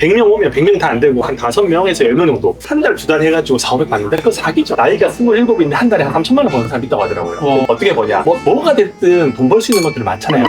100명 오면 100명 다 안 되고 한 5명에서 10명 정도 한 달, 두 달 해가지고 400 받는데 그거 사기죠. 나이가 27인데 한 달에 한 3천만 원 버는 사람 있다고 하더라고요. 어떻게 버냐? 뭐가 됐든 돈 벌 수 있는 것들이 많잖아요.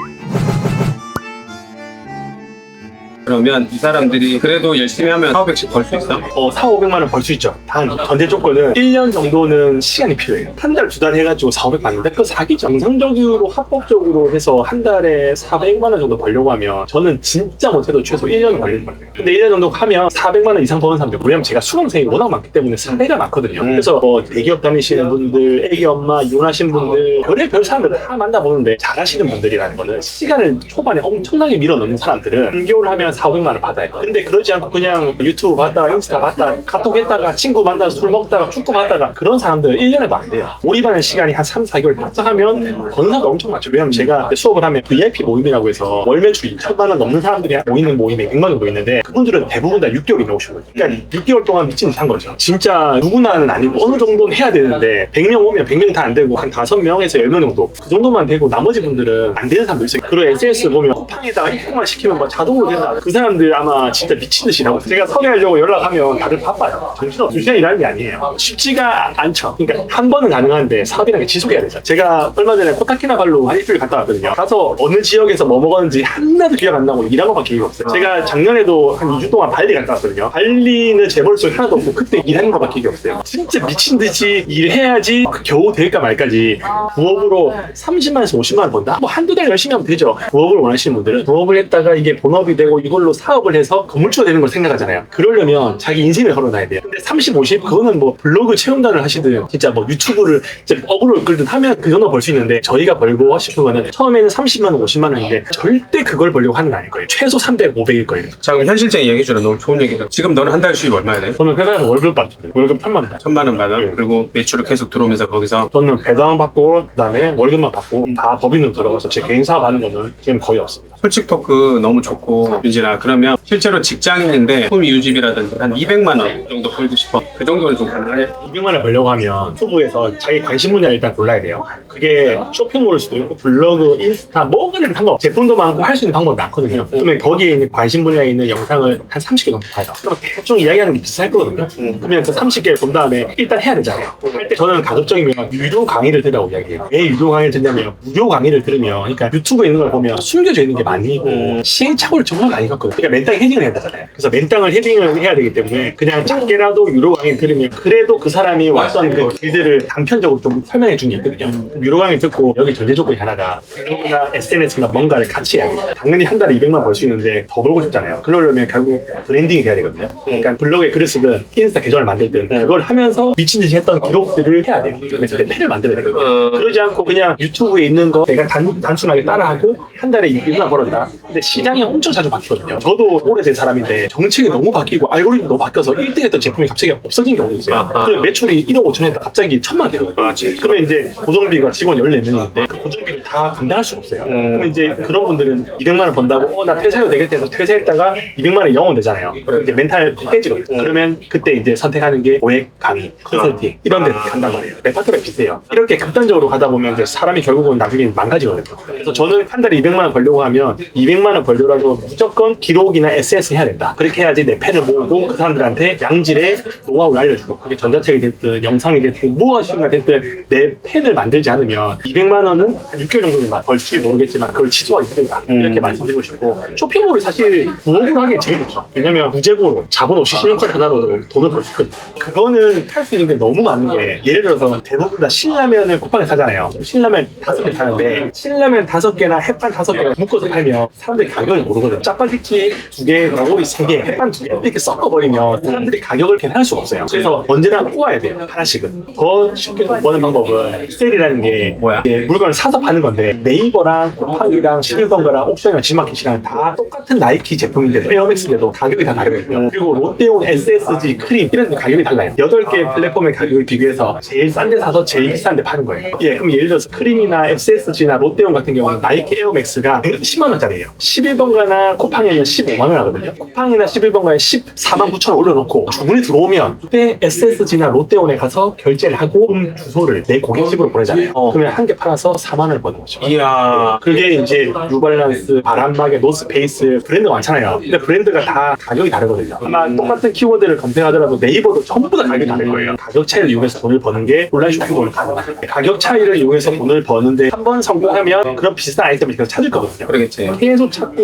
그러면 이 사람들이 그래도 열심히 하면 4,500씩 벌 수 있어? 4,500만 원 벌 수 있죠. 단 전제 조건은 1년 정도는 시간이 필요해요. 한 달, 두 달 해가지고 4,500 받는데 그거 사기죠. 정상적으로 합법적으로 해서 한 달에 400만 원 정도 벌려고 하면 저는 진짜 못해도 최소 1년 걸릴 거예요. 근데 1년 정도 하면 400만 원 이상 버는 사람들, 왜냐면 제가 수강생이 워낙 많기 때문에 사례가 많거든요. 그래서 대기업 다니시는 분들, 애기 엄마, 이혼하신 분들, 별의별 사람들 다 만나보는데 잘하시는 분들이라는 거는 시간을 초반에 엄청나게 밀어넣는 사람들은 3개월 하면 4,500만 원 받아요. 근데 그러지 않고 그냥 유튜브 봤다가 인스타 봤다가 카톡 했다가 친구 만나서 술 먹다가 축구 봤다가 그런 사람들 1년에도 안 돼요. 몰입하는 시간이 한 3, 4개월 바짝 하면 권사가 엄청 많죠. 왜냐면 제가 수업을 하면 VIP 모임이라고 해서 월 매출이 1,000만 원 넘는 사람들이 모이는 모임에 100만 원 정도 있는데 그분들은 대부분 다 6개월이 나오신 거예요. 그러니까 6개월 동안 미친 듯 한 거죠. 진짜 누구나는 아니고 어느 정도는 해야 되는데 100명 오면 100명 다 안 되고 한 5명에서 10명 정도 그 정도만 되고 나머지 분들은 안 되는 사람도 있어요. 그런 SNS 보면 쿠팡에다가 입금만 시키면 뭐 자동으로 된다. 그 사람들 아마 진짜 미친 듯이 일하고 제가 섭외하려고 연락하면 다들 바빠요. 정신없이 2시간 일하는 게 아니에요. 쉽지가 않죠. 그러니까 한 번은 가능한데 사업이라는 게 지속해야 되죠. 제가 얼마 전에 코타키나발루 한 일주일 갔다 왔거든요. 가서 어느 지역에서 뭐 먹었는지 하나도 기억 안 나고 일한 것만 기억이 없어요. 제가 작년에도 한 2주 동안 발리 갔다 왔거든요. 발리는 재벌소 하나도 없고 그때 일하는 것만 기억이 없어요. 진짜 미친 듯이 일해야지 겨우 될까 말까지 부업으로 30만에서 50만 원 번다? 뭐 한두 달 열심히 하면 되죠. 부업을 원하시는 분들은 부업을 했다가 이게 본업이 되고 이걸로 사업을 해서 건물주가 되는 걸 생각하잖아요. 그러려면 자기 인생을 걸어놔야 돼요. 근데 30, 50? 그거는 뭐 블로그 체험단을 하시든 진짜 뭐 유튜브를 진짜 어그로 끌든 하면 그 정도 벌 수 있는데 저희가 벌고 싶은 거는 처음에는 30만 원, 50만 원인데 절대 그걸 벌려고 하는 거 아닐 거예요. 최소 300, 500일 거예요. 자, 그럼 현실적인 얘기해주라. 너무 좋은 얘기다. 지금 너는 한 달 수입 얼마야 돼? 저는 회사에서 월급 받죠. 월급 1,000만 원. 1,000만 원 받아. 그리고 매출을 계속 들어오면서 거기서 저는 배당 받고 그다음에 월급만 받고 다 법인으로 들어가서 제 개인 사업 하는 거는 지금 거의 없습니다. 솔직 토크 너무 좋고 윤진아, 그러면 실제로 직장인인데 꿈 유지비라든지 한 200만 원 정도 벌고 싶어. 그 정도는 좀 가능해? 200만 원 벌려고 하면 유튜브에서 자기 관심 분야 일단 골라야 돼요. 그게 쇼핑몰일 수도 있고 블로그, 인스타 뭐가든 상관없어. 제품도 많고 할 수 있는 방법이 많거든요. 그러면 거기에 있는 관심 분야에 있는 영상을 한 30개 정도 봐요. 그럼 대충 이야기하는 게 비슷할 거거든요. 그러면 그 30개를 본 다음에 일단 해야 되잖아요. 할 때 저는 가급적이면 유료 강의를 들으라고 이야기해요. 왜 유료 강의를 듣냐면 무료 강의를 들으면 그러니까 유튜브에 있는 걸 보면 숨겨져 있는 게 많이고 시행착오를 정말 많이 겪거든요. 그러니까 맨땅에 헤딩을 해야 되잖아요. 그래서 맨땅을 헤딩을 해야 되기 때문에 그냥 작게라도 유료 강의 들으면 그래도 그 사람이 왔던 그 길들을 단편적으로 좀 설명해 주는 게 있거든요. 유료 강의 듣고 여기 전제 조건이 하나가 블로그나 SNS나 뭔가를 같이 해야 돼요. 당연히 한 달에 200만 벌 수 있는데 더 벌고 싶잖아요. 그러려면 결국 브랜딩이 돼야 되거든요. 그러니까 블로그에 글을 쓰든 인스타 계정을 만들든 그걸 하면서 미친 듯이 했던 기록들을 해야 돼요. 그래서 팬을 만들어야 되거든요. 그러지 않고 그냥 유튜브에 있는 거 내가 단순하게 따라하고 한 달에 200만 벌었다. 근데 시장이 엄청 자주 바뀌거든요. 저도 오래된 사람인데 정책이 너무 바뀌고 알고리즘이 너무 바뀌어서 1등 했던 제품이 갑자기 없어진 경우도 있어요. 그럼 매출이 1억 5천 했다 갑자기 1,000만 원 되거든요. 그러면 이제 고정비가 직원 14명인데 그 고정비를 다 감당할 수가 없어요. 그럼 이제 그런 분들은 200만 원 번다고 나 퇴사해도 되겠다 해서 퇴사했다가 200만 원 영원 되잖아요. 그럼 이제 멘탈 깨지거든요. 그러면 그때 이제 선택하는 게 고액 강의, 컨설팅 이런 데 간단 말이에요. 레파토리가 비슷해요. 이렇게 극단적으로 가다 보면 이제 사람이 결국은 나중에 망가지거든요. 그래서 저는 한 달에 200만 원 벌려고 하면 200만 원 벌더라도 무조건 기록이나 SNS 해야 된다. 그렇게 해야지 내 팬을 모으고 그 사람들한테 양질의 노하우를 알려주고 그게 전자책이 됐든 영상이 됐든 무엇인가 됐든 내 팬을 만들지 않으면 200만 원은 한 6개월 정도는 벌지 모르겠지만 그걸 지속하기 힘들다. 이렇게 말씀드리고 싶고 쇼핑몰이 사실 부업으로 하기 제일 좋죠. 왜냐면 무재고로 자본 없이 신용카드 하나로 돈을 벌 수 있거든요. 그거는 할 수 있는 게 너무 많은 게 예를 들어서 대부분 다 신라면을 쿠팡에 사잖아요. 신라면 5개 사는데 신라면 5개나 햇반 5개가 묶어서 팔면 사람들이 가격을 모르거든요. 짜파게티 2개, 너구리 3개, 햇반 2개 이렇게 섞어버리면 사람들이 가격을 계산할 수가 없어요. 그래서 언제나 꼬아야 돼요. 하나씩은. 더 쉽게 돈 버는 방법은 셀이라는 게 뭐야? 물건을 사서 파는 건데 네이버랑 쿠팡이랑 신일건가랑 옥션이랑 지마켓이랑 다 똑같은 나이키 제품인데도 에어맥스인데도 가격이 다 다르거든요. 그리고 롯데온 SSG 크림 이런 데 가격이 달라요. 8개 플랫폼의 가격을 비교해서 제일 싼 데 사서 제일 비싼 데 파는 거예요. 예, 그럼 예를 들어서 크림이나 SSG나 롯데온 같은 경우는 나이키 에어맥스가 10만 원짜리예요. 11번가나 쿠팡에 쿠팡에는 15만 원 하거든요. 쿠팡이나 11번가에 14만 9천 원 올려놓고 주문이 들어오면 그때 SSG나 롯데온에 가서 결제를 하고 주소를 내 고객집으로 보내잖아요. 그러면 한 개 팔아서 4만 원을 버는 거죠. 이야. 그게 이제 뉴발란스, 바람막에, 노스페이스 브랜드가 많잖아요. 근데 브랜드가 다 가격이 다르거든요. 아마 똑같은 키워드를 검색하더라도 네이버도 전부 다 가격이 다를 거예요. 가격 차이를 이용해서 돈을 버는 게 온라인 쇼핑몰 가능해요. 가격 차이를 이용해서 돈을 버는데 한 번 성공하면 그런 비슷한 아이템을 계속 찾을 거거든요. 그러겠지. 계속 찾고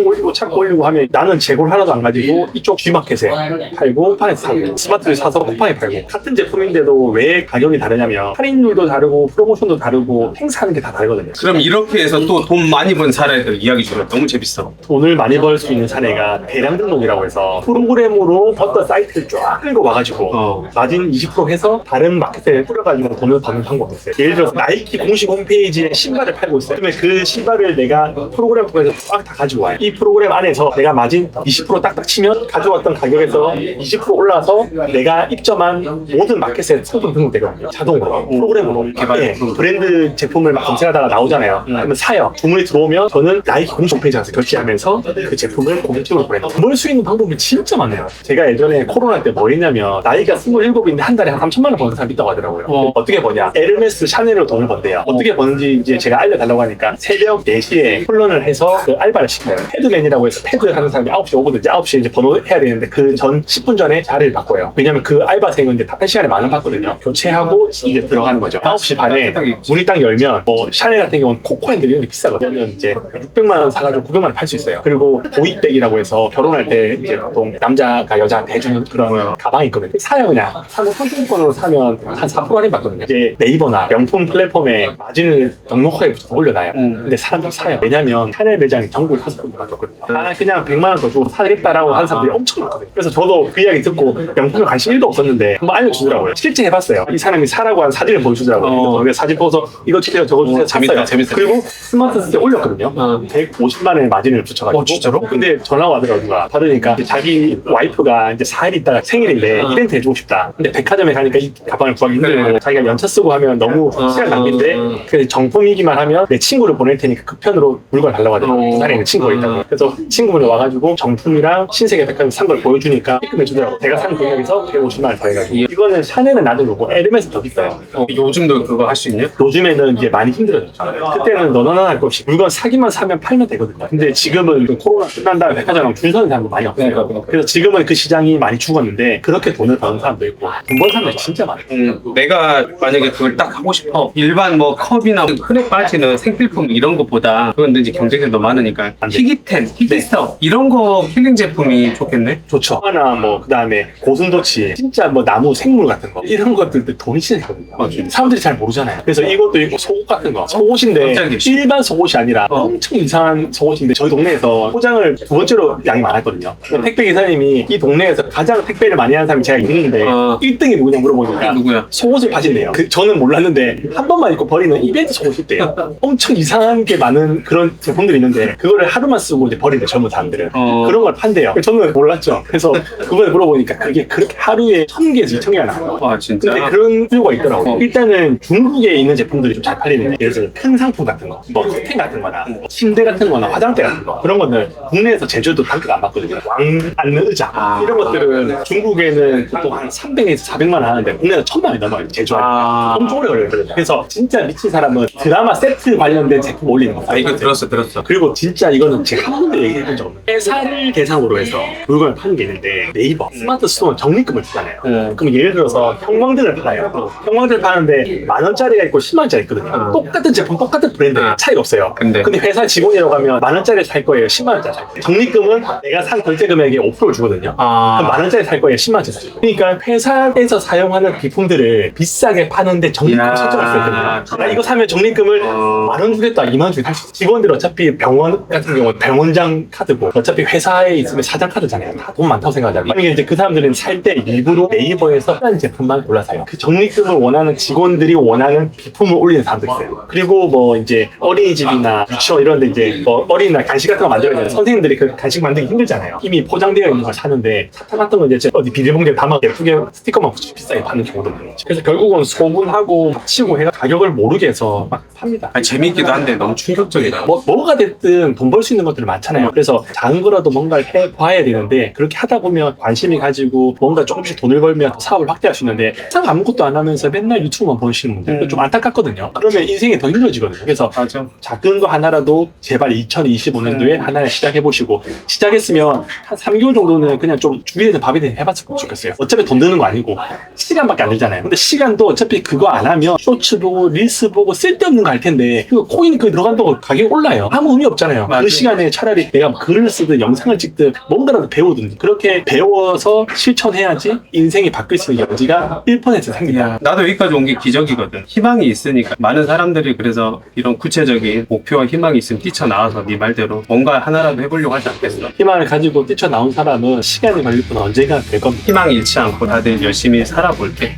올리고 하면 나는 재고를 하나도 안 가지고 이쪽 G마켓에 팔고 쿠팡에서 사고 스마트를 사서 쿠팡에 팔고 같은 제품인데도 왜 가격이 다르냐면 할인율도 다르고 프로모션도 다르고 행사하는 게 다 다르거든요. 그럼 이렇게 해서 또 돈 많이 번 사례들 이야기 주면 너무 재밌어. 돈을 많이 벌 수 있는 사례가 대량 등록이라고 해서 프로그램으로 어떤 사이트를 쫙 끌고 와가지고 마진 20% 해서 다른 마켓에 뿌려가지고 돈을 버는 방법이 있어요. 예를 들어서 나이키 공식 홈페이지에 신발을 팔고 있어요. 그러면 그 신발을 내가 프로그램 통해서 쫙 다 가지고 와요. 이 프로그램 안에서 내가 마진 20% 딱딱 치면 가져왔던 가격에서 20% 올라서 내가 입점한 모든 마켓에 상품 등록되거든요. 자동으로 프로그램으로 개발 브랜드 제품을 막 검색하다가 나오잖아요. 그러면 사요. 주문이 들어오면 저는 나이키 공식 홈페이지 가서 결제하면서 그 제품을 고객집으로 보내요. 벌 수 있는 방법이 진짜 많아요. 제가 예전에 코로나 때 뭐 했냐면 나이가 27인데 한 달에 한 3천만 원 버는 사람 있다고 하더라고요. 어떻게 버냐? 에르메스, 샤넬로 돈을 번대요. 어떻게 버는지 이제 제가 알려달라고 하니까 새벽 4시에 훈련을 해서 그 알바를 시켜요. 패드맨이라고 해서 패드 하는 사람이 9시에 오거든요. 9시에 이제 번호 해야 되는데 그 전 10분 전에 자리를 바꿔요. 왜냐면 그 알바생은 이제 답변 시간에 만 원 받거든요. 교체하고 이제 들어가는 거죠. 9시 반에 문이 딱 열면 뭐 샤넬 같은 경우는 코코핸들 이런 게 비싸거든요. 그러면 이제 600만 원 사가지고 900만 원 팔 수 있어요. 그리고 보이백이라고 해서 결혼할 때 이제 보통 남자가 여자한테 해주는 그런 가방이 있거든요. 사요 그냥. 사고 상품권으로 사면 한 4% 할인 받거든요. 이제 네이버나 명품 플랫폼에 마진을 넉넉하게 올려놔요. 근데 사람들이 사요. 왜냐면 샤넬 매장이 전국에 5군데밖에 없거든요. 그냥 100만 원 더 주고 사겠다라고 하는 사람들이 엄청 많거든요. 그래서 저도 그 이야기 듣고 명품에 관심 1도 없었는데 한번 알려주더라고요. 실제 해봤어요. 이 사람이 사라고 한 사진을 보여주더라고요. 그래서 사진 보고서 이거 주세요 저거 주세요 샀어요. 재밌다. 그리고 스마트 스테 올렸거든요. 150만 원의 마진을 붙여가지고. 진짜로? 근데 전화가 와더라고요. 누가 받으니까 자기 와이프가 이제 4일 있다가 생일인데 이벤트 해주고 싶다. 근데 백화점에 가니까 이 가방을 구하기 힘들고 자기가 연차 쓰고 하면 너무 시간 낭비인데 그래서 정품이기만 하면 내 친구를 보낼 테니까 급편으로 물건 달라고 하더라고요. 부산에 있는 친구가 있다고. 그래서 친구분이 와가지고 정품이랑 신세계 백화점 산 걸 보여주니까 입금해주더라고요. 내가 산 금액에서 150만 원 더해가지고. 이거는 샤넬은 놔두고 에르메스 더 비싸요. 요즘도 그거 할 수 있냐? 요즘에는 이제 많이 힘들어졌죠. 그때는 너나 할 것 없이 물건 사기만 사면 팔면 되거든요. 근데 지금은 그 코로나 끝난 다음에 백화점 줄 서는 사람도 많이 없어요. 그래서 지금은 그 시장이 많이 죽었는데 그렇게 돈을 버는 사람도 있고 돈 버는 사람들이 진짜 많아요. 내가 만약에 그걸 딱 하고 싶어. 일반 뭐 컵이나 흔해 빠지는 생필품 이런 것보다 그건 이제 경쟁이 더 많으니까 희귀템, 희귀성 이런 거 힐링 제품이 좋겠네. 좋죠. 하나 뭐 그다음에 고순도치 진짜 뭐 나무 생물 같은 거 이런 것들도 돈이 진짜 있거든요. 사람들이 잘 모르잖아요. 그래서 이것도 있고 속옷 같은 거 속옷인데 일반 속옷이 아니라 엄청 이상한 속옷인데 저희 동네에서 포장을 두 번째로 양이 많았거든요. 택배 기사님이 이 동네에서 가장 택배를 많이 하는 사람이 제가 있는데 1등이 누구냐 물어보니까 누구야? 속옷을 파신대요. 저는 몰랐는데 한 번만 입고 버리는 이벤트 속옷이 있대요. 엄청 이상한 게 많은 그런 제품들이 있는데 그거를 하루만 쓰고 이제 버린대 젊은 사람들은. 그런 걸 판대요. 저는 몰랐죠. 그래서 그번에 물어보니까 그게 그렇게 하루에 1000개에서 2000개가 나와요. 아 진짜? 근데 그런 수요가 있더라고요. 일단은 중국에 있는 제품들이 좀 잘 팔리는 예를 들어서 큰 상품 같은 거, 뭐 커튼 같은 거나 침대 같은 거나 화장대 같은 거 그런 거는 국내에서 제조도 단가가 안 받거든요. 왕 앉는 의자 이런 것들은 중국에는 보통 한 300에서 400만 원 하는데 국내에서 1000만 원이 넘어요. 제조하는 엄청 오래 걸리거든요. 그래서 진짜 미친 사람은 드라마 세트 관련된 제품 올리는 거. 이거 들었어. 그리고 진짜 이거는 제가 한 번도 얘기해 본 적 없는 회사를 대상으로 해서 물건을 파는 게 있는데 네이버 스마트 스토어는 적립금을 주잖아요. 그럼 예를 들어서 형광등을 팔아요. 형광등을 파는데 10,000원짜리가 있고 10만원짜리 있거든요. 똑같은 제품 똑같은 브랜드 차이가 없어요. 근데 회사 직원이라고 하면 10,000원짜리 살 거예요, 10만원짜리 살 거예요. 적립금은 내가 산 결제 금액의 5%를 주거든요. 그럼 10,000원짜리 살 거예요, 10만원짜리 살 거예요. 그러니까 회사에서 사용하는 비품들을 비싸게 파는데 적립금 설정을 했거든요. 나 이거 사면 적립금을 10,000원 주겠다, 20,000원 주겠다 할 수 있어요. 직원들 어차피 병원 같은 경우 병원장 카드고 어차피 회사에 있으면 사장 카드잖아요. 다 돈 많다고 생각하잖아요. 그러니까 이제 그 사람들은 살 때 일부러 네이버에서 싼 제품만 골라 사요. 그 적립금을 원하는 직원들이 원하는 비품을 올리는 사람도 있어요. 그리고 뭐 이제 어린이집이나 유치원 이런 데 이제 뭐 어린이날 간식 같은 거 만들어야 되는 선생님들이 그 간식 만들기 힘들잖아요. 이미 포장되어 있는 걸 사는데 사탕 같은 거 이제 어디 비닐봉지에 담아 예쁘게 스티커만 붙여 비싸게 파는 경우도 많죠. 그래서 결국은 소분하고 합치고 해서 가격을 모르게 해서 막 팝니다. 재밌기도 한데 너무 충격적이다. 뭐가 됐든 돈 벌 수 있는 것들이 많잖아요. 그래서 작은 거라도 뭔가를 해봐야 되는데 그렇게 하다 보면 관심이 가지고 뭔가 조금씩 돈을 벌면 또 사업을 확대할 수 있는데 항상 아무것도 안 하면서 맨날 유튜브만 보시는 분들 좀 안타깝거든요. 그러면 인생이 더 힘들어지거든요. 그래서 맞아. 작은 거 하나라도 제발 2025년도에 하나를 시작해보시고 시작했으면 한 3개월 정도는 그냥 좀 주위에서 밥이 해봤으면 좋겠어요. 어차피 돈 드는 거 아니고 시간밖에 안 들잖아요. 근데 시간도 어차피 그거 안 하면 쇼츠 보고 릴스 보고 쓸데없는 거 할 텐데 그 코인 그 들어간다고 가격이 올라요. 아무 의미 없잖아요. 맞아요. 그 시간에 차라리 내가 글을 쓰든 영상을 찍든 뭔가라도 배우든 그렇게 배워서 실천해야지 인생이 바뀔 수 있는 여지가 1% 생긴다. 야, 나도 여기까지 온 게 기적이거든. 희망이 있으니까 많은 사람들이 그래서 이런 구체적인 목표와 희망이 있으면 뛰쳐나와서 네 말대로 뭔가 하나라도 해보려고 하지 않겠어. 희망을 가지고 뛰쳐나온 사람은 시간이 걸릴 뿐 언젠가 될 겁니다. 희망 잃지 않고 다들 열심히 살아볼게.